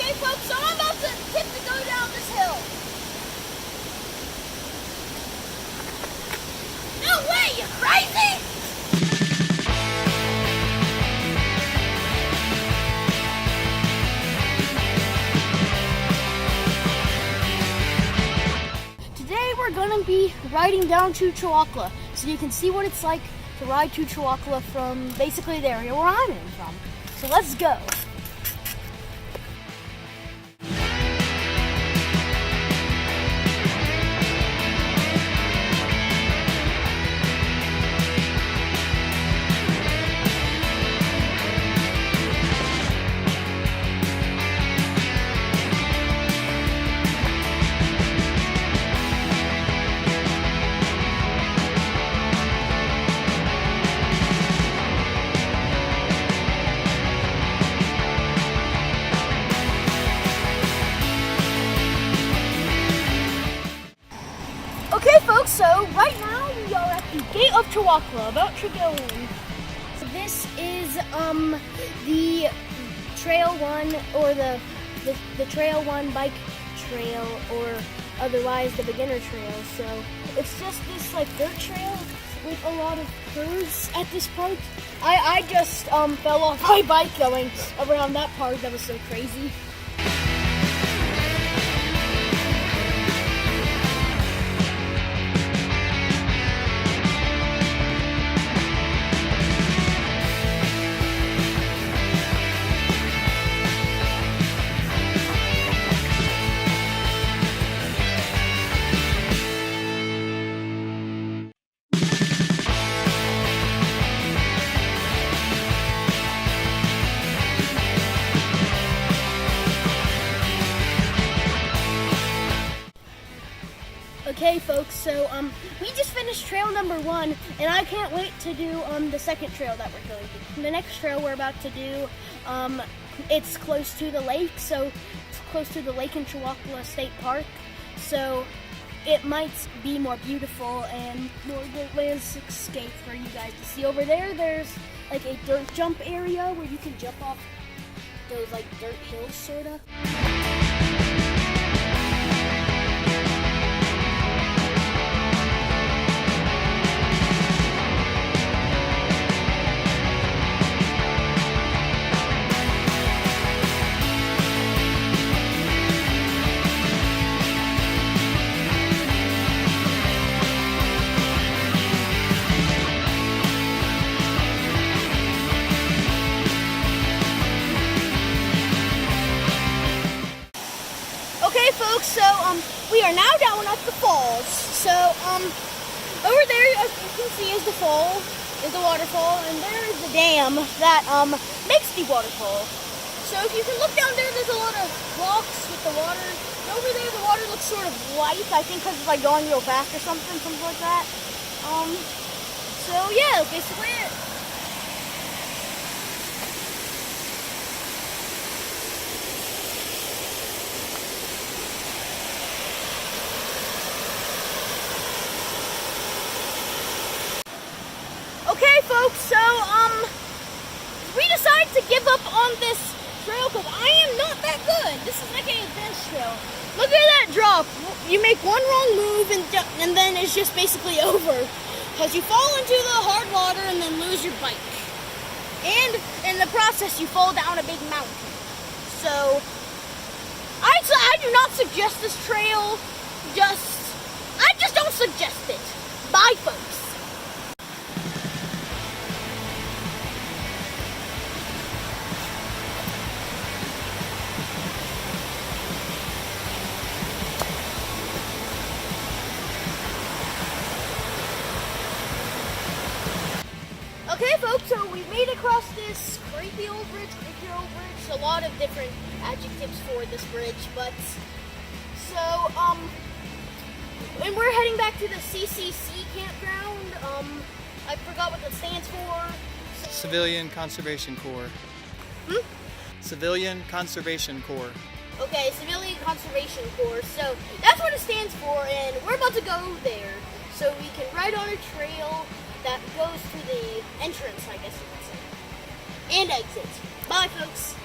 Okay, folks, so I'm about to tip to go down this hill. No way, you crazy? Today we're gonna be riding down to Chewacla, so you can see what it's like to ride to Chewacla from basically the area where I'm in from. So let's go. Okay, folks, so right now we are at the gate of Chewacla, about to go in. So this is the Trail 1, or the Trail 1 bike trail, or otherwise the beginner trail. So it's just this like dirt trail with a lot of curves at this park. I just fell off my bike going around that park. That was so crazy. Okay, folks, so we just finished trail number 1, and I can't wait to do the second trail that we're going to. The next trail we're about to do, it's close to the lake, so it's close to the lake in Chewacla State Park, so it might be more beautiful and more good landscape for you guys to see. Over there, there's like a dirt jump area where you can jump off those like dirt hills, sorta. Okay, folks, so we are now down at the falls. So over there, as you can see, is the fall, is the waterfall, and there is the dam that makes the waterfall. So if you can look down there, there's a lot of rocks with the water. And over there, the water looks sort of white, I think because it's like going real fast or something like that. So yeah, basically it. Okay, folks, so we decided to give up on this trail because I am not that good. This is like an advanced trail. Look at that drop. You make one wrong move and then it's just basically over because you fall into the hard water and then lose your bike. And in the process, you fall down a big mountain. So I do not suggest this trail. I just don't suggest it. Bye, folks. Okay, folks, so we made across this creepy old bridge, a lot of different adjectives for this bridge, but, so, and we're heading back to the CCC campground. I forgot what that stands for. So, Civilian Conservation Corps. Civilian Conservation Corps. Okay, Civilian Conservation Corps, so that's what it stands for, and we're about to go there, so we can ride on a trail that goes to the entrance, I guess you could say, and exit. Bye, folks.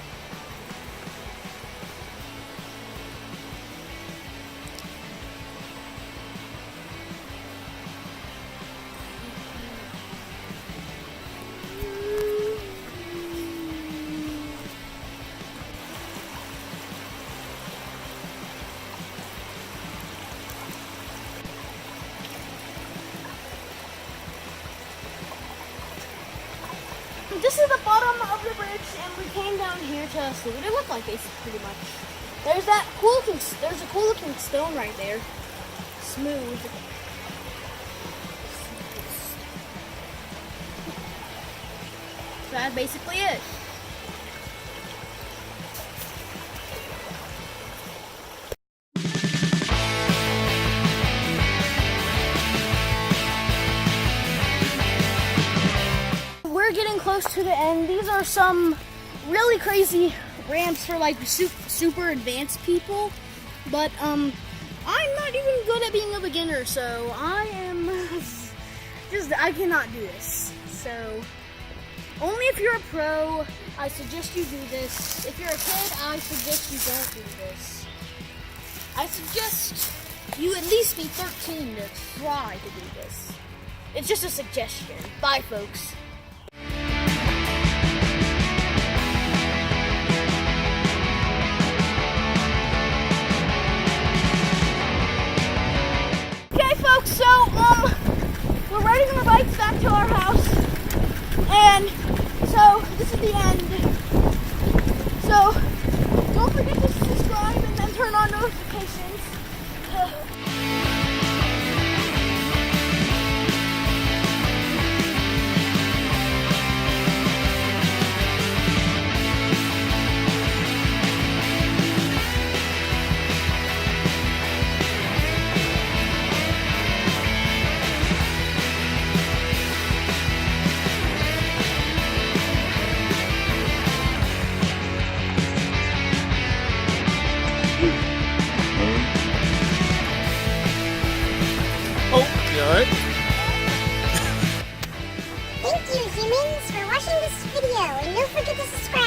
this is the bottom of the bridge, and we came down here to see what it looked like, basically, pretty much. There's a cool looking stone right there. Smooth. So that's basically it. We're getting close to the end. These are some really crazy ramps for like super advanced people, but I'm not even good at being a beginner, so I cannot do this. So only if you're a pro, I suggest you do this. If you're a kid, I suggest you don't do this. I suggest you at least be 13 to try to do this. It's just a suggestion. Bye, folks. So, we're riding our bikes back to our house, and so this is the end. So, don't forget to subscribe and then turn on notifications. Alright. Thank you, humans, for watching this video, and don't forget to subscribe.